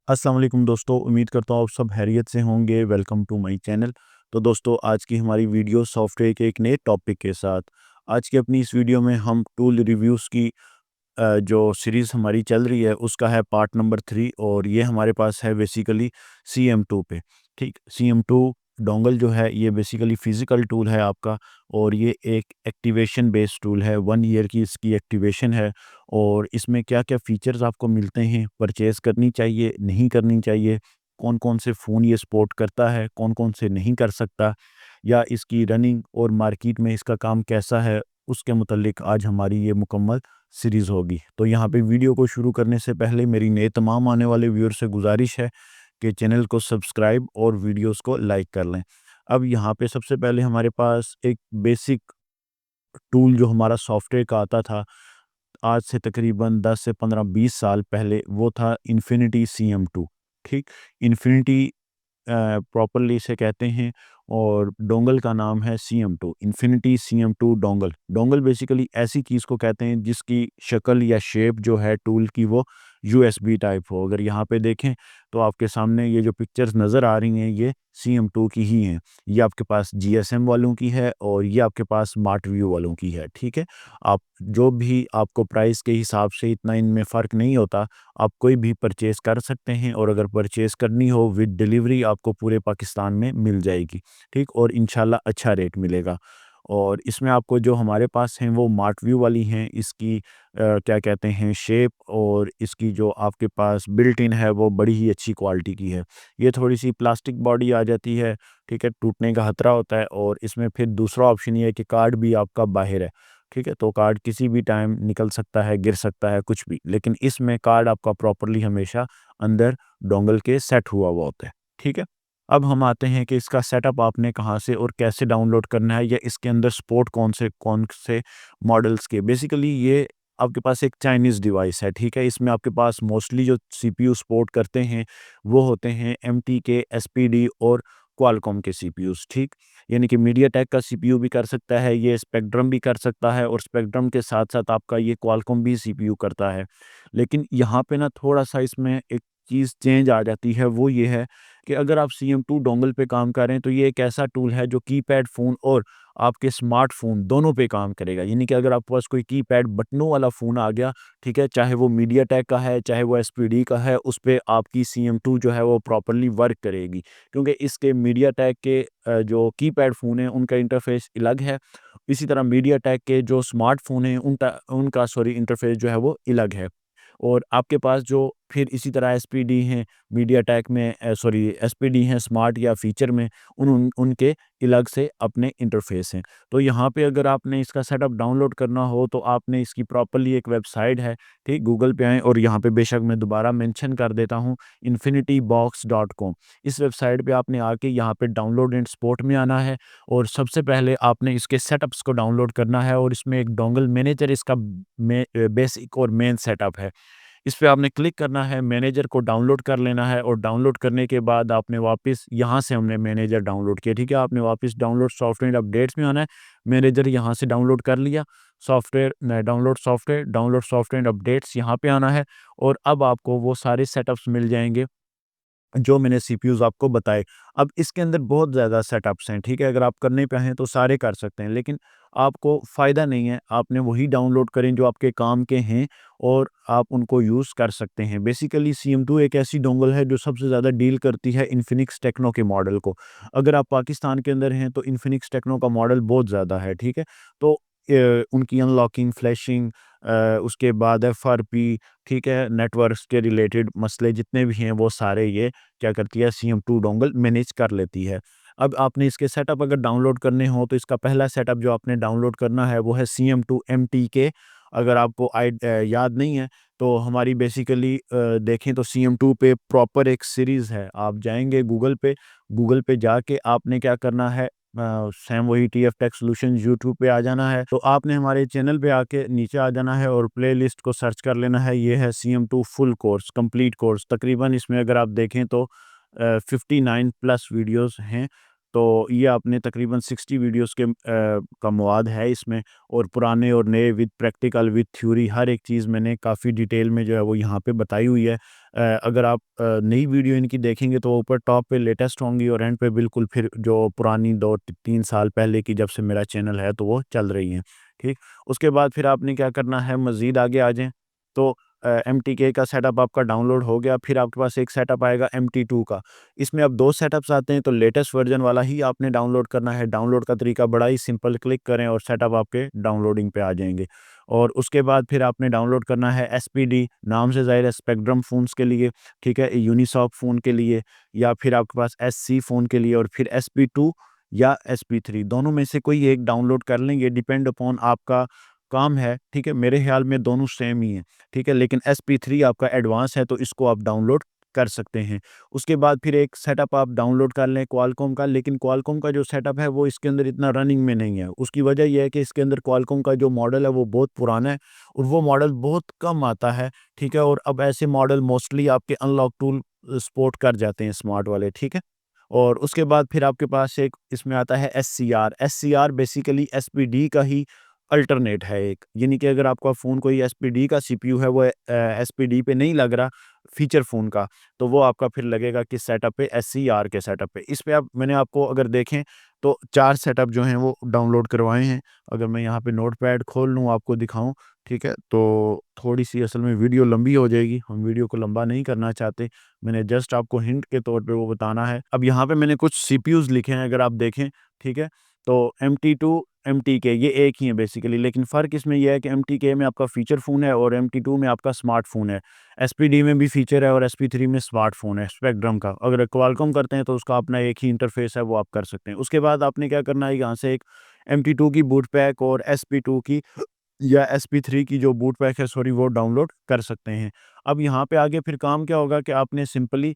अस्सलाम वालेकुम दोस्तों, उम्मीद करता हूँ आप सब खैरियत से होंगे। Welcome to my channel. तो दोस्तों, आज की हमारी वीडियो सॉफ्टवेयर के एक नए टॉपिक के साथ। आज की अपनी इस वीडियो में हम टूल रिव्यूज़ की जो सीरीज़ हमारी चल रही है उसका है पार्ट नंबर 3 और ये हमारे पास है बेसिकली CM2 पे। ठीक, CM2 डोंगल जो है ये बेसिकली फ़िज़िकल टूल है आपका और ये एक एक्टिवेशन बेस्ड टूल है। 1 ईयर की इसकी एक्टिवेशन है और इसमें क्या-क्या फ़ीचर्स आपको मिलते हैं, परचेज़ करनी चाहिए, नहीं करनी चाहिए, कौन-कौन से फ़ोन ये सपोर्ट करता है, कौन-कौन से नहीं कर सकता, या इसकी रनिंग और मार्केट में इसका काम कैसा है, उसके मुतल्लिक आज हमारी ये मुकम्मल सीरीज़ होगी। तो यहाँ पे वीडियो को शुरू करने से पहले मेरी नए तमाम आने वाले व्यूअर से गुज़ारिश है कि चैनल को सब्सक्राइब और वीडियोस को लाइक कर लें। अब यहाँ पे सबसे पहले हमारे पास एक बेसिक टूल जो हमारा सॉफ्टवेयर का आता था, आज से तकरीबन 10 से 15-20 साल पहले, वो था इन्फिनिटी CM2। ठीक? इन्फिनिटी प्रॉपर्ली इसे कहते हैं और डोंगल का नाम है CM2, infinity CM2 dongle. Dongle basically ऐसी चीज़ को कहते हैं जिसकी शक्ल या शेप जो है टूल की वो USB टाइप हो। अगर यहाँ पे देखें तो आपके सामने ये जो पिक्चर्स नज़र आ रही हैं ये CM2 की ही हैं। ये आपके पास GSM वालों की है और ये आपके पास स्मार्ट व्यू वालों की है। ठीक है? आप जो भी आपको प्राइस के हिसाब से इतना इनमें फ़र्क नहीं होता, आप कोई भी परचेज़ कर सकते हैं और अगर परचेज़ करनी हो विद डिलीवरी आपको पूरे पाकिस्तान में मिल जाएगी। ठीक? और इंशाल्लाह अच्छा रेट मिलेगा। और इसमें आपको जो हमारे पास हैं वो मार्ट व्यू वाली हैं। इसकी क्या कहते हैं, शेप और इसकी जो आपके पास बिल्ट इन है वो बड़ी ही अच्छी क्वालिटी की है। ये थोड़ी-सी प्लास्टिक बॉडी आ जाती है, ठीक है? टूटने का खतरा होता है और इसमें फिर दूसरा ऑप्शन ये है कि कार्ड भी आपका बाहर है। ठीक है? तो कार्ड किसी भी टाइम निकल सकता है, गिर सकता है, कुछ भी। लेकिन इसमें कार्ड आपका प्रॉपर्ली हमेशा अंदर डोंगल के सेट हुआ हुआ होता है। ठीक है? अब हम आते हैं कि इसका सेटअप आपने कहाँ से और कैसे डाउनलोड करना है या इसके अंदर सपोर्ट कौन से मॉडल्स के। बेसिकली ये आपके पास एक चाइनीज़ डिवाइस है, ठीक है? इसमें आपके पास मोस्टली जो CPU सपोर्ट करते हैं, वो होते हैं MTK, SPD और क्वालकॉम के CPUs, ठीक? यानी कि मीडियाटेक का CPU भी कर सकता है, ये स्पेक्ट्रम भी कर सकता है और स्पेक्ट्रम के साथ-साथ आपका ये क्वालकॉम भी CPU करता है। लेकिन यहाँ पे ना थोड़ा-सा इसमें एक चीज़ चेंज आ जाती है, वो ये है कि अगर आप CM2 डोंगल पे काम कर रहे हैं, तो ये एक ऐसा टूल है जो कीपैड फ़ोन और आपके स्मार्टफ़ोन दोनों पे काम करेगा। यानी कि अगर आपके पास कोई कीपैड बटनों वाला फ़ोन आ गया, ठीक है? चाहे वो मीडियाटेक का है, चाहे वो SPD का है, उस पे आपकी CM2 जो है वो प्रॉपर्ली वर्क करेगी। क्योंकि इसके मीडियाटेक के जो कीपैड फ़ोन हैं, उनका इंटरफ़ेस अलग है। इसी तरह मीडियाटेक के जो स्मार्टफ़ोन हैं, उनका इंटरफ़ेस जो है वो अलग है। और आपके पास जो फिर इसी तरह एसपीडी हैं मीडियाटेक में, एसपीडी हैं स्मार्ट या फीचर में, उनके अलग से अपने इंटरफेस हैं। तो यहाँ पे अगर आपने इसका सेटअप डाउनलोड करना हो तो आपने इसकी प्रॉपर्ली एक वेबसाइट है, ठीक? गूगल पे आएँ और यहाँ पे बेशक मैं दोबारा मेंशन कर देता हूँ, infinitybox.com। इस वेबसाइट पे आपने आके यहाँ पे डाउनलोड एंड सपोर्ट में आना है और सबसे पहले आपने इसके सेटअप्स को डाउनलोड करना है और इसमें एक डोंगल मैनेजर इसका बेसिक और मेन सेटअप है। इस पे आपने क्लिक करना है, मैनेजर को डाउनलोड कर लेना है और डाउनलोड करने के बाद आपने वापस यहाँ से हमने मैनेजर डाउनलोड किया, ठीक है? आपने वापस डाउनलोड सॉफ्टवेयर अपडेट्स में आना है, मैनेजर यहाँ से डाउनलोड कर लिया, डाउनलोड सॉफ्टवेयर अपडेट्स यहाँ पे आना है और अब आपको वो सारे सेटअप्स मिल जाएँगे जो मैंने सीपीयूज़ आपको बताए। अब इसके अंदर बहुत ज़्यादा सेटअप्स हैं, ठीक है? अगर आप करने पे हैं तो सारे कर सकते हैं, लेकिन आपको फ़ायदा नहीं है, आपने वही डाउनलोड करें जो आपके काम के हैं और आप उनको यूज़ कर सकते हैं। बेसिकली CM2 एक ऐसी डोंगल है जो सबसे ज़्यादा डील करती है इन्फिनिक्स टेक्नो के मॉडल को। अगर आप पाकिस्तान के अंदर हैं तो इन्फिनिक्स टेक्नो का मॉडल बहुत ज़्यादा है, ठीक है? तो उनकी अनलॉकिंग, फ्लैशिंग, उसके बाद एफआरपी, ठीक है? नेटवर्क्स के रिलेटेड मसले जितने भी हैं वो सारे ये क्या करती है, CM2 डोंगल मैनेज कर लेती है। अब आपने इसके सेटअप अगर डाउनलोड करने हो तो इसका पहला सेटअप जो आपने डाउनलोड करना है वो है CM2 MTK। अगर आपको याद नहीं है तो हमारी बेसिकली देखें तो CM2 पे प्रॉपर एक सीरीज़ है। आप जाएँगे गूगल पे जाके आपने क्या करना है, सेम वही TF टेक सॉल्यूशंस यूट्यूब पे आ जाना है। तो आपने हमारे चैनल पे आके नीचे आ जाना है और प्लेलिस्ट को सर्च कर लेना है। ये है CM2 full course, complete course. तकरीबन इसमें अगर आप देखें तो 59 प्लस वीडियोज़ हैं। तो ये आपने तकरीबन 60 वीडियोज़ के का मवाद है इसमें और पुराने और नए विद प्रैक्टिकल, विद थ्योरी, हर एक चीज़ मैंने काफ़ी डिटेल में जो है वो यहाँ पे बताई हुई है। अगर आप नई वीडियो इनकी देखेंगे तो ऊपर टॉप पे लेटेस्ट होंगी और एंड पे बिल्कुल फिर जो पुरानी 2-3 साल पहले की जब से मेरा चैनल है तो वो चल रही हैं, ठीक। उसके बाद फिर आपने क्या करना है, मज़ीद आगे आ जाएँ तो एमटीके का सेटअप आपका डाउनलोड हो गया, फिर आपके पास एक सेटअप आएगा एमटी2 का। इसमें अब 2 सेटअप्स आते हैं, तो लेटेस्ट वर्ज़न वाला ही आपने डाउनलोड करना है। डाउनलोड का तरीका बड़ा ही सिंपल, क्लिक करें और सेटअप आपके डाउनलोडिंग पे आ जाएँगे। और उसके बाद फिर आपने डाउनलोड करना है एसपीडी, नाम से ज़ाहिर है स्पेक्ट्रम फ़ोन्स के लिए, ठीक है? यूनिसॉक फ़ोन के लिए या फिर आपके पास एससी फ़ोन के लिए और फिर एसपी2 या एसपी3 दोनों में से कोई एक डाउनलोड कर लें, ये डिपेंड अपॉन आपका काम है, ठीक है? मेरे ख़्याल में दोनों सेम ही हैं, ठीक है? लेकिन एसपी3 आपका एडवांस है तो इसको आप डाउनलोड कर सकते हैं। उसके बाद फिर एक सेटअप आप डाउनलोड कर लें क्वालकॉम का, लेकिन क्वालकॉम का जो सेटअप है वो इसके अंदर इतना रनिंग में नहीं है। उसकी वजह ये है कि इसके अंदर क्वालकॉम का जो मॉडल है वो बहुत पुराना है और वो मॉडल बहुत कम आता है, ठीक है? और अब ऐसे मॉडल मोस्टली आपके अनलॉक टूल सपोर्ट कर जाते हैं स्मार्ट वाले, ठीक है? और उसके बाद फिर आपके पास एक इसमें आता है एससीआर। एससीआर बेसिकली एसपीडी का ही अल्टरनेट है एक। यानी कि अगर आपका फ़ोन कोई एसपीडी का सीपीयू है, वो एसपीडी पे नहीं लग रहा फीचर फ़ोन का, तो वो आपका फिर लगेगा किस सेटअप पे, एससीआर के सेटअप पे। इस पे आप मैंने आपको अगर देखें तो 4 सेटअप जो हैं वो डाउनलोड करवाए हैं। अगर मैं यहाँ पे नोटपैड खोल लूँ आपको दिखाऊँ, ठीक है? तो थोड़ी-सी असल में वीडियो लंबी हो जाएगी, हम वीडियो को लंबा नहीं करना चाहते। मैंने जस्ट आपको हिंट के तौर पे वो बताना है। अब यहाँ पे मैंने कुछ सीपीयूज़ लिखे हैं, अगर आप देखें, ठीक है? तो एमटी2, एमटीके ये एक ही है बेसिकली, लेकिन फ़र्क इसमें ये है कि एमटीके में आपका फीचर फ़ोन है और एमटी2 में आपका स्मार्टफ़ोन है। एसपीडी में भी फीचर है और एसपी3 में स्मार्टफ़ोन है स्पेक्ट्रम का। अगर क्वालकॉम करते हैं तो उसका अपना एक ही इंटरफ़ेस है, वो आप कर सकते हैं। उसके बाद आपने क्या करना है, यहाँ से एक एमटी2 की बूट पैक और एसपी2 की या एसपी3 की जो बूट पैक है, सॉरी, वो डाउनलोड कर सकते हैं। अब यहाँ पे आगे फिर काम क्या होगा कि आपने सिंपली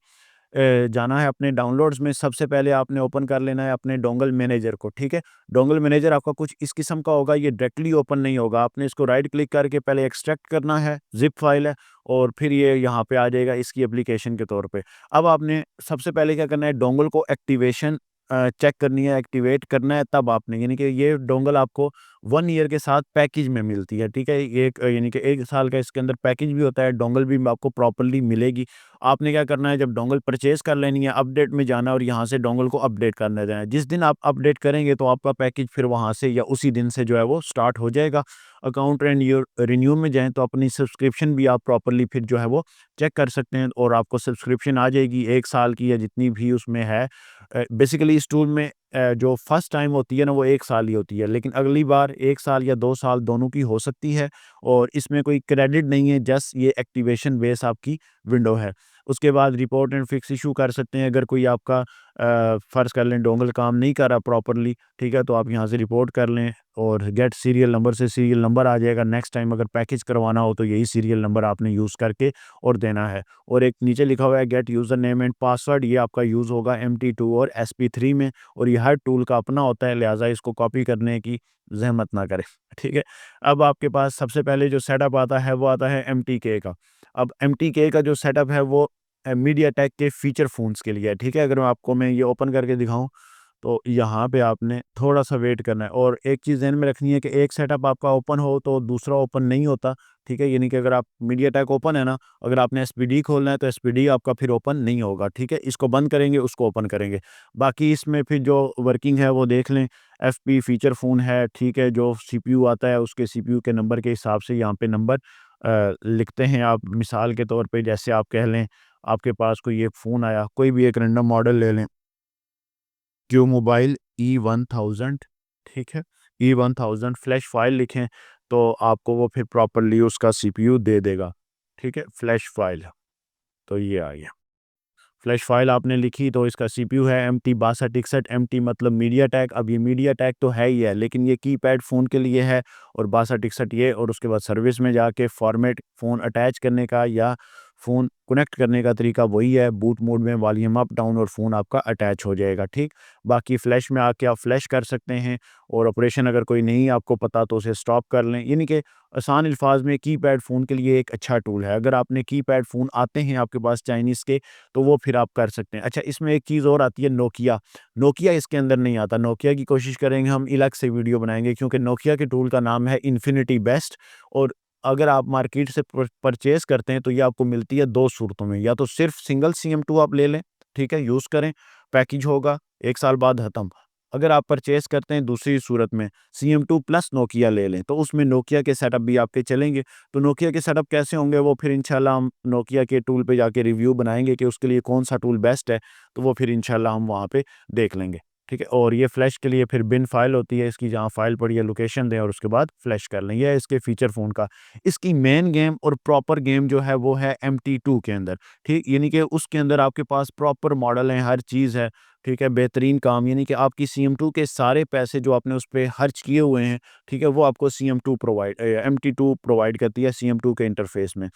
जाना है अपने डाउनलोड्स में। सबसे पहले आपने ओपन कर लेना है अपने डोंगल मैनेजर को, ठीक है? डोंगल मैनेजर आपका कुछ इस किस्म का होगा, ये डायरेक्टली ओपन नहीं होगा। आपने इसको राइट क्लिक करके पहले एक्सट्रैक्ट करना है, ज़िप फाइल है, और फिर ये यहाँ पे आ जाएगा इसकी एप्लीकेशन के तौर पे। अब आपने सबसे पहले क्या करना है, डोंगल को एक्टिवेशन चेक करनी है, एक्टिवेट करना है, तब आपने, यानी कि ये डोंगल आपको 1 ईयर के साथ पैकेज में मिलती है, ठीक है? ये एक यानी कि 1 साल का इसके अंदर पैकेज भी होता है, डोंगल भी आपको प्रॉपर्ली मिलेगी। आपने क्या करना है, जब डोंगल परचेज़ कर लेनी है, अपडेट में जाना और यहाँ से डोंगल को अपडेट करने देना है। जिस दिन आप अपडेट करेंगे तो आपका पैकेज फिर वहाँ से या उसी दिन से जो है वो स्टार्ट हो जाएगा। अकाउंट रिन्यू में जाएँ तो अपनी सब्सक्रिप्शन भी आप प्रॉपर्ली फिर जो है वो चेक कर सकते हैं और आपको सब्सक्रिप्शन आ जाएगी 1 साल की या जितनी भी उसमें है। बेसिकली इस टूल में जो फर्स्ट टाइम होती है ना, वो 1 साल ही होती है, लेकिन अगली बार 1 साल या 2 साल दोनों की हो सकती है और इसमें कोई क्रेडिट नहीं है, जस्ट ये एक्टिवेशन बेस आपकी विंडो है। उसके बाद रिपोर्ट एंड फिक्स इश्यू कर सकते हैं, अगर कोई आपका फ़र्ज़ कर लें डोंगल काम नहीं कर रहा प्रॉपर्ली, ठीक है? तो आप यहाँ से रिपोर्ट कर लें और गेट सीरियल नंबर से सीरियल नंबर आ जाएगा। नेक्स्ट टाइम अगर पैकेज करवाना हो तो यही सीरियल नंबर आपने यूज़ करके और देना है। और एक नीचे लिखा हुआ है gate user name and password, ये आपका यूज़ होगा एमटी2 और एसपी3 में, और ये हर टूल का अपना होता है, लिहाज़ा इसको कॉपी करने की ज़हमत ना करें, ठीक है? अब आपके पास सबसे पहले जो सेटअप आता है वो आता है एमटीके का। अब एमटीके का जो सेटअप है वो मीडियाटेक के फीचर फ़ोन्स के लिए है, ठीक है? अगर मैं ये ओपन करके दिखाऊँ तो यहाँ पे आपने थोड़ा-सा वेट करना है और एक चीज़ ध्यान में रखनी है कि एक सेटअप आपका ओपन हो तो दूसरा ओपन नहीं होता, ठीक है? यानी कि अगर आप मीडियाटेक ओपन है ना, अगर आपने एसपीडी खोलना है तो एसपीडी आपका फिर ओपन नहीं होगा, ठीक है? इसको बंद करेंगे, उसको ओपन करेंगे। बाकी इसमें फिर जो वर्किंग है वो देख लें, एफपी फीचर फ़ोन है, ठीक है? जो सीपीयू आता है उसके सीपीयू के नंबर के हिसाब से यहाँ पे नंबर लिखते हैं आप। मिसाल के तौर पे जैसे आप कह लें, आपके पास कोई एक फ़ोन आया, कोई भी एक रैंडम मॉडल ले लें, क्यू मोबाइल E1000, ठीक है? E1000 फ्लैश फ़ाइल लिखें तो आपको वो फिर प्रॉपर्ली उसका सीपीयू दे देगा, ठीक है? फ्लैश फ़ाइल, तो ये आ गया। फ्लैश फ़ाइल आपने लिखी तो इसका सीपीयू है MT6261, MT मतलब मीडियाटेक। अब ये मीडियाटेक तो है ही है, लेकिन ये कीपैड फ़ोन के लिए है और 6261 ये, और उसके बाद सर्विस में जाके फ़ॉर्मेट फ़ोन अटैच करने का या फ़ोन कनेक्ट करने का तरीका वही है। बूट मोड में वॉल्यूम अप डाउन और फ़ोन आपका अटैच हो जाएगा, ठीक। बाकी फ्लैश में आके आप फ्लैश कर सकते हैं और ऑपरेशन अगर कोई नहीं आपको पता तो उसे स्टॉप कर लें। यानी कि आसान अल्फाज में कीपैड फ़ोन के लिए एक अच्छा टूल है। अगर आपने कीपैड फ़ोन आते हैं आपके पास चाइनीज़ के, तो वो फिर आप कर सकते हैं। अच्छा, इसमें एक चीज़ और आती है, नोकिया। नोकिया इसके अंदर नहीं आता। नोकिया की कोशिश करेंगे हम अलग से वीडियो बनाएँगे, क्योंकि नोकिया के टूल का नाम है इन्फिनिटी बेस्ट और अगर आप मार्केट से परचेज करते हैं तो ये आपको मिलती है दो सूरतों में, या तो सिर्फ सिंगल CM2 आप ले लें, ठीक है, यूज़ करें, पैकेज होगा, 1 साल बाद ख़त्म। अगर आप परचेज करते हैं दूसरी सूरत में CM2 प्लस नोकिया ले लें, तो उसमें नोकिया के सेटअप भी आपके चलेंगे। तो नोकिया के सेटअप कैसे होंगे वो फिर इंशाल्लाह हम नोकिया के टूल पे जाके रिव्यू बनाएँगे कि उसके लिए कौन-सा टूल बेस्ट है, तो वो फिर इंशाल्लाह हम वहाँ पे देख लेंगे। ठीक है? और ये फ्लैश के लिए फिर बिन फाइल होती है इसकी, जहाँ फाइल पड़ी है लोकेशन दें और उसके बाद फ्लैश कर लें। ये है इसके फीचर फ़ोन का। इसकी मेन गेम और प्रॉपर गेम जो है वो है MT2 के अंदर, ठीक? यानी कि उसके अंदर आपके पास प्रॉपर मॉडल है, हर चीज़ है, ठीक है? बेहतरीन काम, यानी कि आपकी CM2 के सारे पैसे जो आपने उस पे खर्च किए हुए हैं, ठीक है? वो आपको MT2 प्रोवाइड करती है CM2 के इंटरफ़ेस में।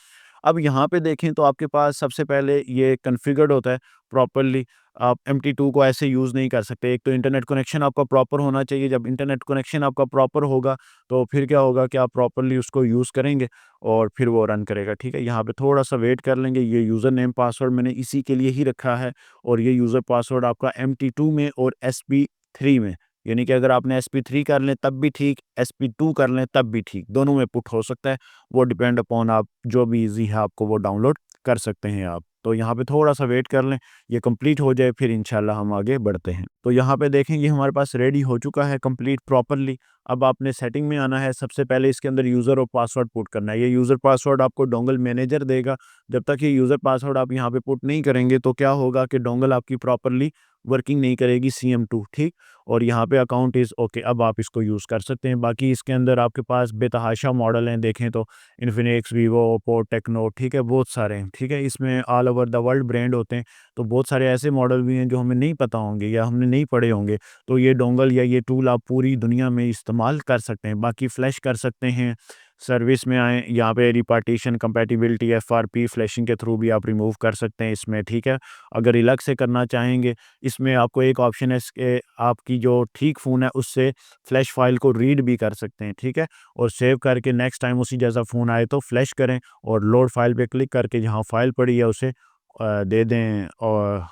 अब यहाँ पे देखें तो आपके पास सबसे पहले ये कॉन्फ़िगर्ड होता है प्रॉपर्ली। आप MT2 को ऐसे यूज़ नहीं कर सकते। एक तो इंटरनेट कनेक्शन आपका प्रॉपर होना चाहिए। जब इंटरनेट कनेक्शन आपका प्रॉपर होगा, तो फिर क्या होगा कि आप प्रॉपर्ली उसको यूज़ करेंगे और फिर वो रन करेगा, ठीक है? यहाँ पे थोड़ा-सा वेट कर लेंगे। ये यूज़र नेम पासवर्ड मैंने इसी के लिए ही रखा है, और ये यूज़र पासवर्ड आपका MT2 में और SP3 में, यानी कि अगर आपने SP3 कर लें तब भी ठीक, SP2 कर लें तब भी ठीक, दोनों में पुट हो सकता है। वो डिपेंड अपॉन आप, जो भी ईज़ी है आपको वो डाउनलोड कर सकते हैं आप। तो यहाँ पे थोड़ा-सा वेट कर लें, ये कंप्लीट हो जाए फिर इंशाल्लाह हम आगे बढ़ते हैं। तो यहाँ पे देखें ये हमारे पास रेडी हो चुका है कंप्लीट प्रॉपर्ली। अब आपने सेटिंग में आना है, सबसे पहले इसके अंदर यूज़र और पासवर्ड पुट करना है। ये यूज़र पासवर्ड आपको डोंगल मैनेजर देगा। जब तक ये यूज़र पासवर्ड आप यहाँ पे पुट नहीं करेंगे तो क्या होगा कि डोंगल आपकी प्रॉपर्ली वर्किंग नहीं करेगी CM2, ठीक? और यहाँ पे अकाउंट इज़ ओके, अब आप इसको यूज़ कर सकते हैं। बाकी इसके अंदर आपके पास बेतहाशा मॉडल हैं, देखें तो इन्फिनिक्स, वीवो, ओप्पो, टेक्नो, ठीक है, बहुत सारे हैं, ठीक है? इसमें all over the world brand होते हैं, तो बहुत सारे ऐसे मॉडल भी हैं जो हमें नहीं पता होंगे या हमने नहीं पढ़े होंगे, तो ये डोंगल या ये टूल आप पूरी दुनिया में इस्तेमाल कर सकते हैं। बाकी फ्लैश कर सकते हैं, सर्विस में आएँ, यहाँ पे रिपार्टीशन, कंपैटिबिलिटी, FRP फ्लैशिंग के थ्रू भी आप रिमूव कर सकते हैं इसमें, ठीक है? अगर अलग से करना चाहेंगे, इसमें आपको एक ऑप्शन है इसके, आपकी जो ठीक फ़ोन है उससे फ्लैश फाइल को रीड भी कर सकते हैं, ठीक है? और सेव करके नेक्स्ट टाइम उसी जैसा फ़ोन आए तो फ्लैश करें और लोड फाइल पे क्लिक करके जहाँ फाइल पड़ी है उसे दे दें और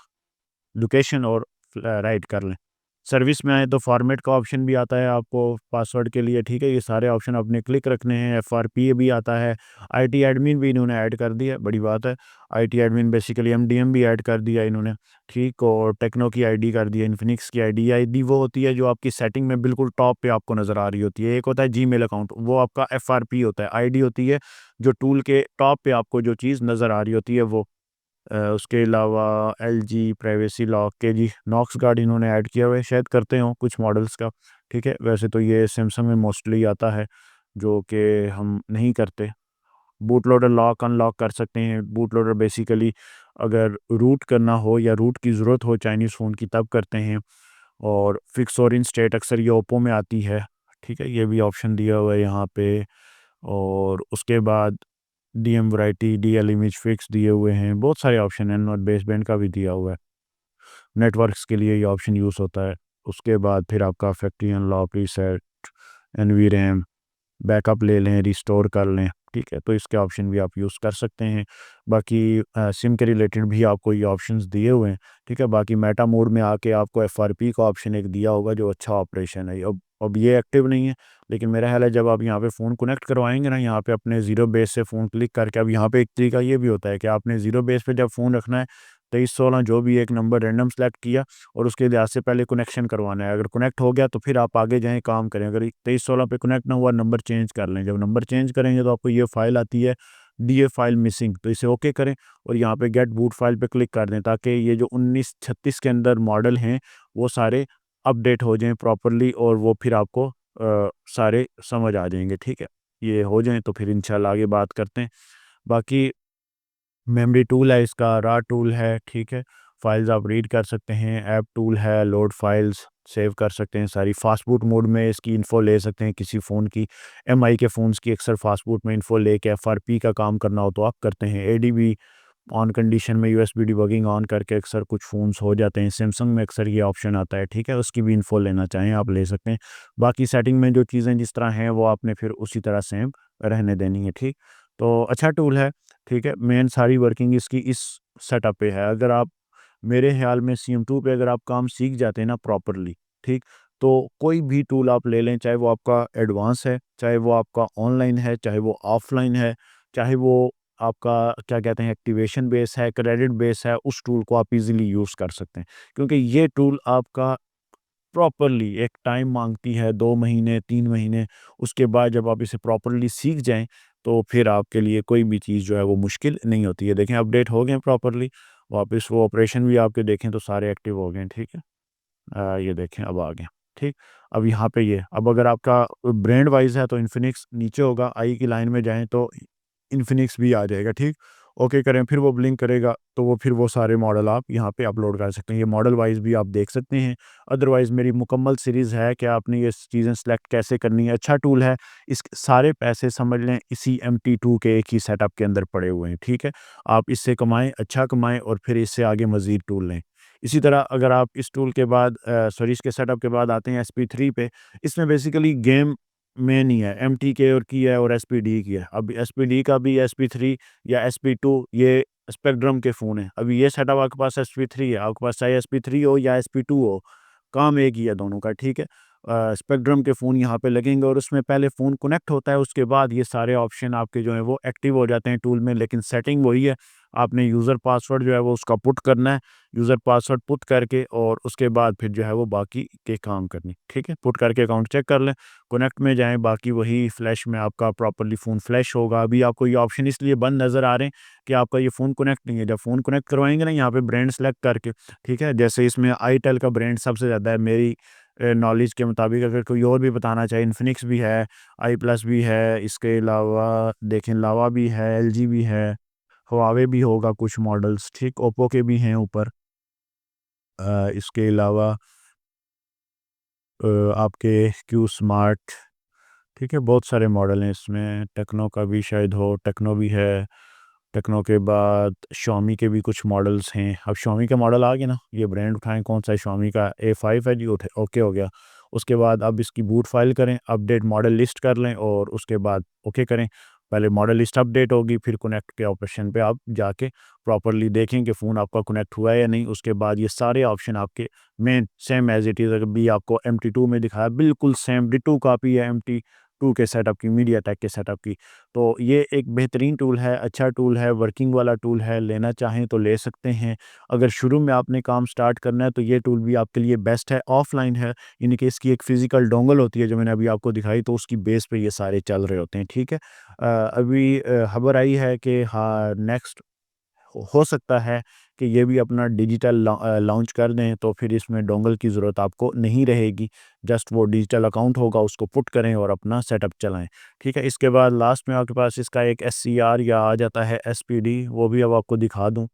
लोकेशन और राइट कर लें। सर्विस में आएँ तो फॉर्मेट का ऑप्शन भी आता है आपको पासवर्ड के लिए, ठीक है? ये सारे ऑप्शन आपने क्लिक रखने हैं, FRP भी आता है, IT एडमिन भी इन्होंने ऐड कर दिया, बड़ी बात है। IT एडमिन बेसिकली MDM भी ऐड कर दिया इन्होंने, ठीक? और टेक्नो की आईडी कर दी है, इन्फिनिक्स की आईडी। आईडी वो होती है जो आपकी सेटिंग में बिल्कुल टॉप पे आपको नज़र आ रही होती है। एक होता है जीमेल अकाउंट, वो आपका FRP होता है। आईडी होती है जो टूल के टॉप पे आपको जो चीज़ नज़र आ रही होती है वो। उसके अलावा LG privacy lock, KG Knox guard इन्होंने ऐड किया हुआ है, शायद करते हों कुछ मॉडल्स का, ठीक है? वैसे तो ये सैमसंग में मोस्टली आता है, जो कि हम नहीं करते। बूट लोडर लॉक अनलॉक कर सकते हैं। बूट लोडर बेसिकली अगर रूट करना हो या रूट की ज़रूरत हो चाइनीज़ फ़ोन की तब करते हैं। और फिक्स और इन स्टेट अक्सर ये ओप्पो में आती है, ठीक है? ये भी ऑप्शन दिया हुआ है यहाँ पे। और उसके बाद DM variety, DL image fix दिए हुए हैं, बहुत सारे ऑप्शन हैं, नॉट बेसबैंड का भी दिया हुआ है। नेटवर्क्स के लिए ये ऑप्शन यूज़ होता है। उसके बाद फिर आपका factory unlock, reset, NVRAM, backup ले लें, रिस्टोर कर लें, ठीक है? तो इसके ऑप्शन भी आप यूज़ कर सकते हैं। बाकी सिम के रिलेटेड भी आपको ये ऑप्शंस दिए हुए हैं, ठीक है? बाकी मेटा मोड में आके आपको FRP का ऑप्शन एक दिया होगा जो अच्छा ऑपरेशन है। अब ये एक्टिव नहीं है, लेकिन मेरा ख़्याल है जब आप यहाँ पे फ़ोन कनेक्ट करवाएँगे ना, यहाँ पे अपने ज़ीरो बेस से फ़ोन क्लिक करके, अब यहाँ पे एक तरीका ये भी होता है कि आपने ज़ीरो बेस पे जब फ़ोन रखना है, 2316 जो भी एक नंबर रैंडम सेलेक्ट किया और उसके लिहाज से पहले कनेक्शन करवाना है। अगर कनेक्ट हो गया तो फिर आप आगे जाएँ, काम करें। अगर 2316 पे कनेक्ट ना हुआ, नंबर चेंज कर लें। जब नंबर चेंज करेंगे तो आपको ये फ़ाइल आती है DA फाइल मिसिंग, तो इसे ओके करें और यहाँ पे गेट बूट फाइल पे क्लिक कर दें, ताकि ये जो 1936 के अंदर मॉडल हैं वो सारे अपडेट हो जाएँ प्रॉपर्ली और वो फिर आपको सारे समझ आ जाएँगे, ठीक है? ये हो जाएँ तो फिर इंशाल्लाह आगे बात करते हैं। बाकी मेमोरी टूल है इसका, रा टूल है, ठीक है? फाइल्स आप रीड कर सकते हैं, ऐप टूल है, लोड फाइल्स सेव कर सकते हैं सारी। फास्ट बूट मोड में इसकी इन्फो ले सकते हैं किसी फ़ोन की। MI के फ़ोन्स की अक्सर फास्ट बूट में इन्फो लेके FRP का काम करना हो तो आप करते हैं। ADB ऑन कंडीशन में USB डिबगिंग ऑन करके अक्सर कुछ फ़ोन्स हो जाते हैं। सैमसंग में अक्सर ये ऑप्शन आता है, ठीक है? उसकी भी इन्फो लेना चाहें आप ले सकते हैं। बाकी सेटिंग में जो चीज़ें जिस तरह हैं वो आपने फिर उसी तरह सेम रहने देनी है, ठीक? तो अच्छा टूल है, ठीक है? मेन सारी वर्किंग इसकी इस सेटअप पे है। अगर आप, मेरे ख़्याल में CM2 पे अगर आप काम सीख जाते हैं ना प्रॉपर्ली, ठीक? तो कोई भी टूल आप ले लें, चाहे वो आपका एडवांस है, चाहे वो आपका ऑनलाइन है, चाहे वो ऑफलाइन है, चाहे वो आपका क्या कहते हैं एक्टिवेशन बेस है, क्रेडिट बेस है, उस टूल को आप इजीली यूज़ कर सकते हैं। क्योंकि ये टूल आपका प्रॉपरली एक टाइम माँगती है, 2 महीने, 3 महीने, उसके बाद जब आप इसे प्रॉपरली सीख जाएँ, तो फिर आपके लिए कोई भी चीज़ जो है वो मुश्किल नहीं होती है। देखें अपडेट हो गए हैं प्रॉपरली, वापस वो ऑपरेशन भी आपके देखें तो सारे एक्टिव हो गए हैं, ठीक है? ये देखें अब आ गए, ठीक? अब यहाँ पे ये अब अगर आपका ब्रांड वाइज़ है तो इन्फिनिक्स नीचे होगा, आई की लाइन में जाएँ तो इन्फिनिक्स भी आ जाएगा, ठीक? ओके करें, फिर वो ब्लिंक करेगा, तो वो फिर वो सारे मॉडल आप यहाँ पे अपलोड कर सकते हैं। ये मॉडल वाइज़ भी आप देख सकते हैं। अदरवाइज़ मेरी मुकम्मल सीरीज़ है कि आपने ये चीज़ें सेलेक्ट कैसे करनी है। अच्छा टूल है, इसके सारे पैसे समझ लें इसी MT2 के एक ही सेटअप के अंदर पड़े हुए हैं, ठीक है? आप इससे कमाएँ, अच्छा कमाएँ और फिर इससे आगे मज़ीद टूल लें। इसी तरह अगर आप इस टूल के बाद सॉरी इसके सेटअप के बाद आते हैं SP3 पे, इसमें बेसिकली गेम में नहीं है, MTK और की है और SPD की है। अब SPD का भी SP3 या SP2 ये स्पेक्ट्रम के फ़ोन हैं। अभी ये सेटअप आपके पास SP3 है, आपके पास चाहे SP3 हो या SP2 हो, काम एक ही है दोनों का, ठीक है? स्पेक्ट्रम के फ़ोन यहाँ पे लगेंगे और उसमें पहले फ़ोन कनेक्ट होता है, उसके बाद ये सारे ऑप्शन आपके जो हैं वो एक्टिव हो जाते हैं टूल में, लेकिन सेटिंग वही है। आपने यूज़र पासवर्ड जो है वो उसका पुट करना है, यूज़र पासवर्ड पुट करके और उसके बाद फिर जो है वो बाकी के काम करने, ठीक है? पुट करके अकाउंट चेक कर लें, कनेक्ट में जाएँ, बाकी वही फ्लैश में आपका प्रॉपर्ली फ़ोन फ्लैश होगा। अभी आपको ये ऑप्शन इसलिए बंद नज़र आ रहे हैं कि आपका ये फ़ोन कनेक्ट नहीं है। जब फ़ोन कनेक्ट करवाएँगे ना यहाँ पे ब्रांड सेलेक्ट करके, ठीक है? जैसे इसमें आईटेल का ब्रांड सबसे ज़्यादा है मेरी नॉलेज के मुताबिक। अगर कोई और भी बताना चाहे, इन्फिनिक्स भी है, आई प्लस भी है, इसके अलावा देखें लावा भी है, एलजी भी है, हुआवे भी होगा कुछ मॉडल्स, ठीक? ओप्पो के भी हैं ऊपर। इसके अलावा अ, आपके क्यू स्मार्ट, ठीक है? बहुत सारे मॉडल हैं इसमें, टेक्नो का भी शायद हो, टेक्नो भी है। टेक्नो के बाद शाओमी के भी कुछ मॉडल्स हैं। अब शाओमी के मॉडल आ गए ना, ये ब्रांड उठाएँ कौन सा है शाओमी का A5 है जी, ओके हो गया। उसके बाद अब इसकी बूट फाइल करें, अपडेट मॉडल लिस्ट कर लें और उसके बाद ओके करें। पहले मॉडल लिस्ट अपडेट होगी, फिर कनेक्ट के ऑप्शन पे आप जाके प्रॉपर्ली देखें कि फ़ोन आपका कनेक्ट हुआ है या नहीं। उसके बाद ये सारे ऑप्शन आपके main same as it is अगर भी आपको MT2 में दिखाया, बिल्कुल सेम डिट्टो कॉपी है MT2 के सेटअप की, मीडियाटेक के सेटअप की। तो ये एक बेहतरीन टूल है, अच्छा टूल है, वर्किंग वाला टूल है, लेना चाहें तो ले सकते हैं। अगर शुरू में आपने काम स्टार्ट करना है तो ये टूल भी आपके लिए बेस्ट है, ऑफ़लाइन है, यानी कि इसकी एक फ़िज़िकल डोंगल होती है जो मैंने अभी आपको दिखाई, तो उसकी बेस पे ये सारे चल रहे होते हैं, ठीक है? अभी खबर आई है कि हाँ, नेक्स्ट हो सकता है कि ये भी अपना डिजिटल लॉन्च कर दें, तो फिर इसमें डोंगल की ज़रूरत आपको नहीं रहेगी। जस्ट वो डिजिटल अकाउंट होगा, उसको पुट करें और अपना सेटअप चलाएँ, ठीक है? इसके बाद लास्ट में आपके पास इसका एक SCR या आ जाता है SPD, वो भी अब आपको दिखा दूँ।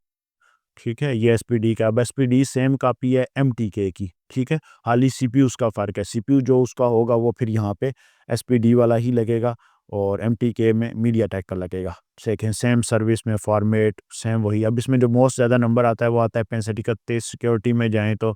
ठीक है, ये एसपीडी का, अब एसपीडी सेम कॉपी है एमटीके की, ठीक है? खाली सीपीयू उसका फ़र्क है, सीपीयू जो उसका होगा वो फिर यहाँ पे एसपीडी वाला ही लगेगा और एमटीके में मीडियाटेक का लगेगा। सेखें सेम सर्विस में फॉर्मेट सेम वही। अब इसमें जो मोस्ट ज़्यादा नंबर आता है वो आता है 6531। सिक्योरिटी में जाएँ तो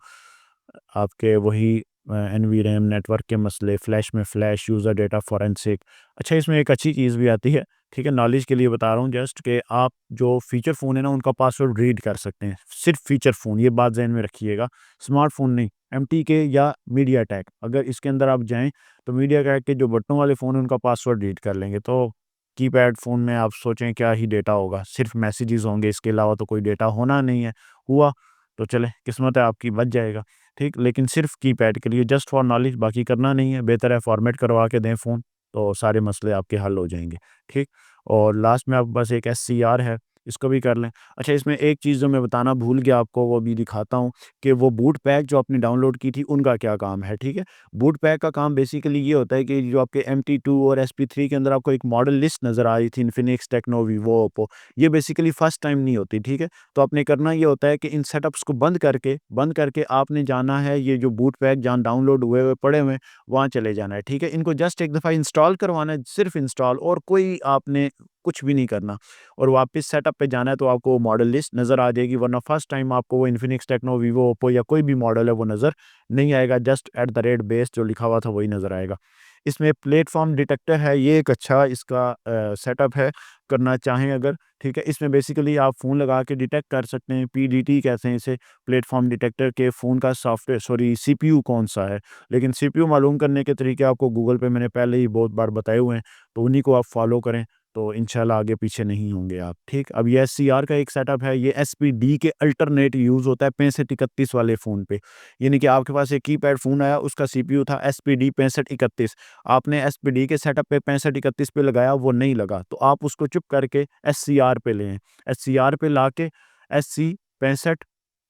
आपके वही एनवीरैम, नेटवर्क के मसले, फ्लैश में फ्लैश, यूज़र डेटा फॉरेंसिक। अच्छा इसमें एक अच्छी चीज़ भी आती है, ठीक है? नॉलेज के लिए बता रहा हूँ जस्ट कि आप जो फ़ीचर फ़ोन है ना उनका पासवर्ड रीड कर सकते हैं। सिर्फ़ फ़ीचर फ़ोन, ये बात ज़हन में रखिएगा, स्मार्टफ़ोन नहीं। एमटीके या मीडियाटेक अगर इसके अंदर आप जाएँ तो मीडियाटेक के जो बटनों वाले फ़ोन हैं उनका पासवर्ड रीड कर लेंगे। तो कीपैड फ़ोन में आप सोचें क्या ही डेटा होगा, सिर्फ़ मैसेजेस होंगे, इसके अलावा तो कोई डेटा होना नहीं है। हुआ तो चले किस्मत है आपकी, बच जाएगा। ठीक, लेकिन सिर्फ़ कीपैड के लिए जस्ट फॉर नॉलेज, बाकी करना नहीं है। बेहतर है फ़ॉर्मेट करवा के दें फ़ोन, तो सारे मसले आपके हल हो जाएँगे, ठीक? और लास्ट में आपके पास एक SCR है, इसको भी कर लें। अच्छा इसमें एक चीज़ जो मैं बताना भूल गया आपको, वो भी दिखाता हूँ कि वो बूट पैक जो आपने डाउनलोड की थी, उनका क्या काम है, ठीक है? बूट पैक का काम बेसिकली ये होता है कि जो आपके MT2 और SP3 के अंदर आपको एक मॉडल लिस्ट नज़र आ रही थी, इन्फिनिक्स, टेक्नो, वीवो, ओप्पो, ये बेसिकली फर्स्ट टाइम नहीं होती, ठीक है? तो आपने करना ये होता है कि इन सेटअप्स को बंद करके आपने जाना है, ये जो बूट पैक जहाँ डाउनलोड हुए हुए पड़े हुए हैं, वहाँ चले जाना है, ठीक है? इनको जस्ट एक दफ़ा इंस्टॉल करवाना है, सिर्फ़ इंस्टॉल, और कोई आपने कुछ भी नहीं करना और वापस सेटअप पे जाना है तो आपको वो मॉडल लिस्ट नज़र आ जाएगी, वरना फर्स्ट टाइम आपको वो इन्फिनिक्स, टेक्नो, वीवो, ओप्पो या कोई भी मॉडल है वो नज़र नहीं आएगा, just at the rate base जो लिखा हुआ था वही नज़र आएगा। इसमें प्लेटफॉर्म डिटेक्टर है, ये एक अच्छा इसका सेटअप है, करना चाहें अगर, ठीक है। इसमें बेसिकली आप फ़ोन लगा के डिटेक्ट कर सकते हैं, पीडीटी कहते हैं इसे, प्लेटफॉर्म डिटेक्टर के फ़ोन का सॉफ्टवेयर सॉरी सीपीयू कौन-सा है। लेकिन सीपीयू मालूम करने के तरीके आपको गूगल पे मैंने पहले ही बहुत बार बताए हुए हैं, तो उन्हीं को आप फ़ॉलो करें, तो इंशाल्लाह आगे पीछे नहीं होंगे आप, ठीक। अब ये एससीआर का एक सेटअप है, ये एसपीडी के अल्टरनेट यूज़ होता है 6531 वाले फ़ोन पे। यानी कि आपके पास एक कीपैड फ़ोन आया, उसका सीपीयू था एसपीडी 6531, आपने एसपीडी के सेटअप पे 6531 पे लगाया, वो नहीं लगा, तो आप उसको चुप करके एससीआर पे लें। एससीआर पे लाके एससी 65,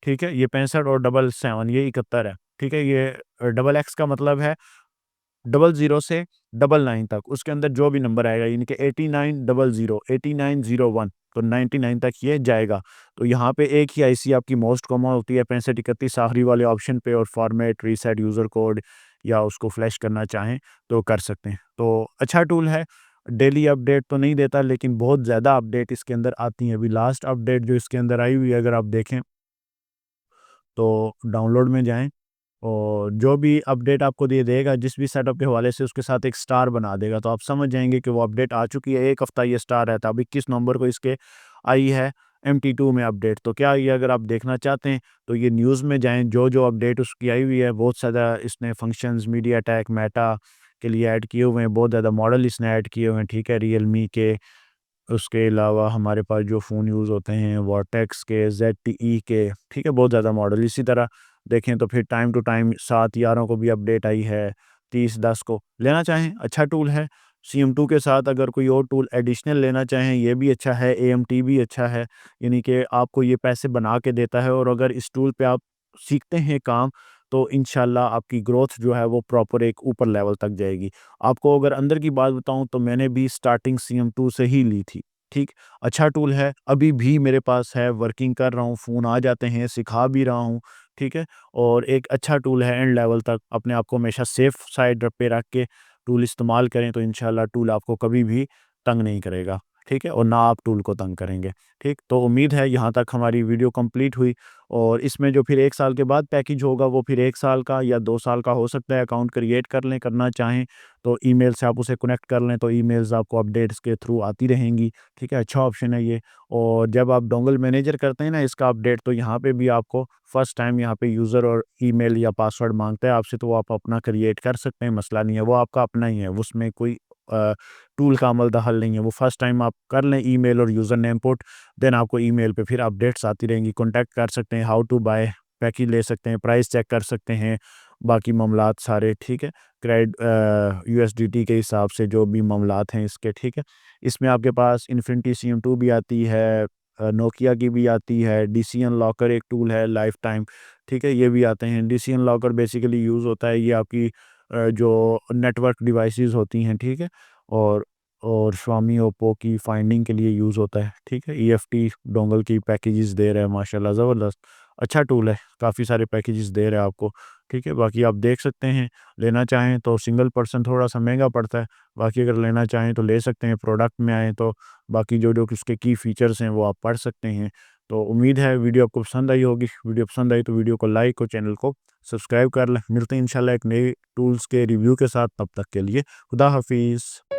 ठीक है, ये 65 और डबल 7 ये 71 है, ठीक है। ये डबल एक्स का मतलब है 00 से 99 तक, उसके अंदर जो भी नंबर आएगा, यानी कि 8900, 8901 तो 99 तक ये जाएगा। तो यहाँ पे एक ही आईसी आपकी मोस्ट कॉमन होती है 6531 आखिरी वाले ऑप्शन पे, और फॉर्मेट, रीसेट यूज़र कोड या उसको फ्लैश करना चाहें तो कर सकते हैं। तो अच्छा टूल है, डेली अपडेट तो नहीं देता, लेकिन बहुत ज़्यादा अपडेट इसके अंदर आती हैं। अभी लास्ट अपडेट जो इसके अंदर आई हुई है अगर आप देखें, तो डाउनलोड में जाएँ और जो भी अपडेट आपको दे देगा, जिस भी सेटअप के हवाले से, उसके साथ एक स्टार बना देगा, तो आप समझ जाएँगे कि वो अपडेट आ चुकी है। 1 हफ्ता ये स्टार रहता है। अब 21 नवंबर को इसके आई है MT2 में अपडेट। तो क्या ये अगर आप देखना चाहते हैं, तो ये न्यूज़ में जाएँ, जो-जो अपडेट उसकी आई हुई है, बहुत ज़्यादा इसने फंक्शंस मीडियाटेक, मेटा के लिए ऐड किए हुए हैं, बहुत ज़्यादा मॉडल इसने ऐड किए हुए हैं, ठीक है, रियलमी के। उसके अलावा हमारे पास जो फ़ोन यूज़ होते हैं वर्टेक्स के, ZTE के, ठीक है, बहुत ज़्यादा मॉडल। इसी तरह देखें तो फिर टाइम टू टाइम 7/11 को भी अपडेट आई है, 30/10 को। लेना चाहें अच्छा टूल है। CM2 के साथ अगर कोई और टूल एडिशनल लेना चाहें, ये भी अच्छा है, AMT भी अच्छा है, यानी कि आपको ये पैसे बना के देता है, और अगर इस टूल पे आप सीखते हैं काम, तो इंशाल्लाह आपकी ग्रोथ जो है वो प्रॉपर एक ऊपर लेवल तक जाएगी। आपको अगर अंदर की बात बताऊँ, तो मैंने भी स्टार्टिंग CM2 से ही ली थी, ठीक। अच्छा टूल है, अभी भी मेरे पास है, वर्किंग कर रहा हूँ, फ़ोन आ जाते हैं, सिखा भी रहा हूँ, ठीक है। और एक अच्छा टूल है, एंड लेवल तक अपने आप को हमेशा सेफ साइड पे रख के टूल इस्तेमाल करें, तो इंशाल्लाह टूल आपको कभी भी तंग नहीं करेगा, ठीक है, और ना आप टूल को तंग करेंगे, ठीक। तो उम्मीद है यहाँ तक हमारी वीडियो कंप्लीट हुई, और इसमें जो फिर 1 साल के बाद पैकेज होगा, वो फिर 1 साल का या 2 साल का हो सकता है। अकाउंट क्रिएट कर लें, करना चाहें तो ईमेल से आप उसे कनेक्ट कर लें, तो ईमेल्स आपको अपडेट्स के थ्रू आती रहेंगी, ठीक है। अच्छा ऑप्शन है ये। और जब आप डोंगल मैनेजर करते हैं ना इसका अपडेट, तो यहाँ पे भी आपको फर्स्ट टाइम यहाँ पे यूज़र और ईमेल या पासवर्ड मांगता है आपसे, तो वो आप अपना क्रिएट कर सकते हैं, मसला नहीं है, वो आपका अपना ही है, उसमें कोई टूल का अमल दखल नहीं है। वो फर्स्ट टाइम आप कर लें ईमेल और यूज़र नेम पुट, देन आपको ईमेल पे फिर अपडेट्स आती रहेंगी, कॉन्टैक्ट कर सकते हैं, हाउ टू बाय पैकेज ले सकते हैं, प्राइस चेक कर सकते हैं, बाकी मामलात सारे, ठीक है। USDT के हिसाब से जो भी मामलात हैं इसके, ठीक है। इसमें आपके पास इन्फिनिटी CM2 भी आती है, नोकिया की भी आती है, डीसीएन लॉकर एक टूल है लाइफ टाइम, ठीक है, ये भी आते हैं। डीसीएन लॉकर बेसिकली यूज़ होता है, ये आपकी जो नेटवर्क डिवाइसेस होती हैं, ठीक है, और Xiaomi, ओप्पो की फाइंडिंग के लिए यूज़ होता है, ठीक है। EFT डोंगल की पैकेजेस दे रहा है, माशाल्लाह ज़बरदस्त अच्छा टूल है, काफ़ी सारे पैकेजेस दे रहा है आपको, ठीक है। बाकी आप देख सकते हैं, लेना चाहें तो सिंगल पर्सन थोड़ा-सा महँगा पड़ता है, बाकी अगर लेना चाहें तो ले सकते हैं, प्रोडक्ट में आएँ तो बाकी जो-जो उसके की फीचर्स हैं वो आप पढ़ सकते हैं। तो उम्मीद है वीडियो आपको पसंद आई होगी, वीडियो पसंद आई तो वीडियो को लाइक और चैनल को सब्सक्राइब कर लें। मिलते हैं इंशाल्लाह एक नए टूल्स के रिव्यू के साथ, तब तक के लिए खुदा हाफ़िज़।